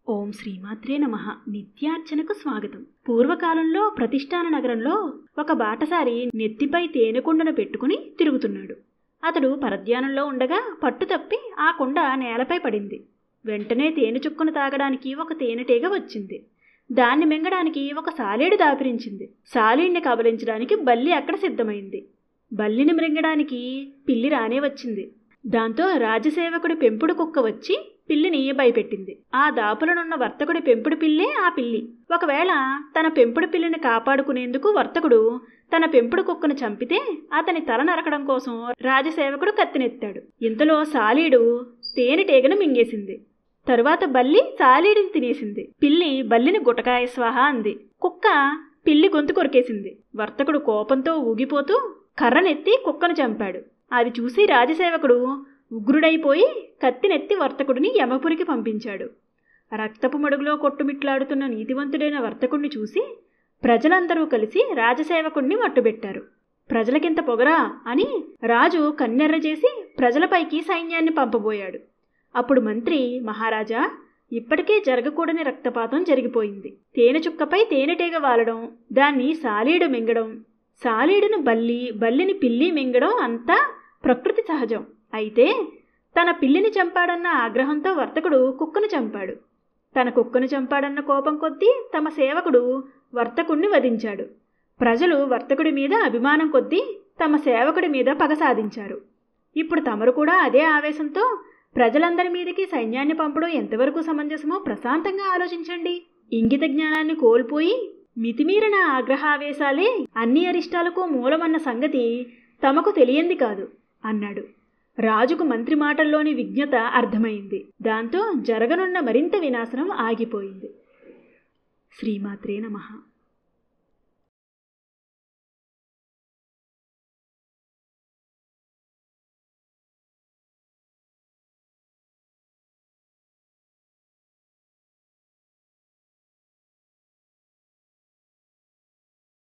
ఓం శ్రీమాత్రే నమః. నిత్యార్చనకు స్వాగతం. పూర్వకాలంలో ప్రతిష్టాన నగరంలో ఒక బాటసారి నెత్తిపై తేనెకుండను పెట్టుకుని తిరుగుతున్నాడు. అతడు పరధ్యానంలో ఉండగా పట్టు తప్పి ఆ కుండ నేలపై పడింది. వెంటనే తేనె చుక్కను తాగడానికి ఒక తేనెటీగ వచ్చింది. దాన్ని మింగడానికి ఒక సాలీడు దాపిరించింది. సాలీడిని కబలించడానికి బల్లి అక్కడ సిద్ధమైంది. బల్లిని మృంగడానికి పిల్లి రానే వచ్చింది. దాంతో రాజసేవకుడి పెంపుడు కుక్క వచ్చి పిల్లిని భయపెట్టింది. ఆ దాపులనున్న వర్తకుడి పెంపుడు పిల్లే ఆ పిల్లి. ఒకవేళ తన పెంపుడు పిల్లిని కాపాడుకునేందుకు వర్తకుడు తన పెంపుడు కుక్కను చంపితే అతని తల నరకడం కోసం రాజసేవకుడు కత్తినెత్తాడు. ఇంతలో సాలీడు తేనెటీగను మింగేసింది. తరువాత బల్లి సాలీడిని తినేసింది. పిల్లి బల్లిని గుటకాయ స్వాహ అంది. కుక్క పిల్లి గొంతు కొరికేసింది. వర్తకుడు కోపంతో ఊగిపోతూ కర్రనెత్తి కుక్కను చంపాడు. అది చూసి రాజసేవకుడు ఉగ్రుడైపోయి కత్తినెత్తి వర్తకుడిని యమపురికి పంపించాడు. రక్తపు మడుగులో కొట్టుమిట్లాడుతున్న నీతివంతుడైన వర్తకుడిని చూసి ప్రజలందరూ కలిసి రాజసేవకుడిని మట్టుబెట్టారు. ప్రజలకింత పొగరా అని రాజు కన్నెర్ర చేసి ప్రజలపైకి సైన్యాన్ని పంపబోయాడు. అప్పుడు మంత్రి, మహారాజా, ఇప్పటికే జరగకూడని రక్తపాతం జరిగిపోయింది. తేనె చుక్కపై తేనెటీగ వాలడం, దాన్ని సాలీడు మింగడం, సాలీడును బల్లి, బల్లిని పిల్లి మింగడం అంతా ప్రకృతి సహజం. అయితే తన పిల్లిని చంపాడన్న ఆగ్రహంతో వర్తకుడు కుక్కను చంపాడు. తన కుక్కను చంపాడన్న కోపం కొద్దీ తమ సేవకుడు వర్తకుడిని వధించాడు. ప్రజలు వర్తకుడి మీద అభిమానం కొద్దీ తమ సేవకుడి మీద పగ సాధించారు. ఇప్పుడు తమరు కూడా అదే ఆవేశంతో ప్రజలందరి మీదకి సైన్యాన్ని పంపడం ఎంతవరకు సమంజసమో ప్రశాంతంగా ఆలోచించండి. ఇంగిత జ్ఞానాన్ని కోల్పోయి మితిమీరిన ఆగ్రహావేశాలే అన్ని అరిష్టాలకు మూలమన్న సంగతి తమకు తెలియంది కాదు అన్నాడు. రాజుకు మంత్రి మాటల్లోని విజ్ఞత అర్థమైంది. దాంతో జరగనున్న మరింత వినాశనం ఆగిపోయింది. శ్రీమాత్రే నమః.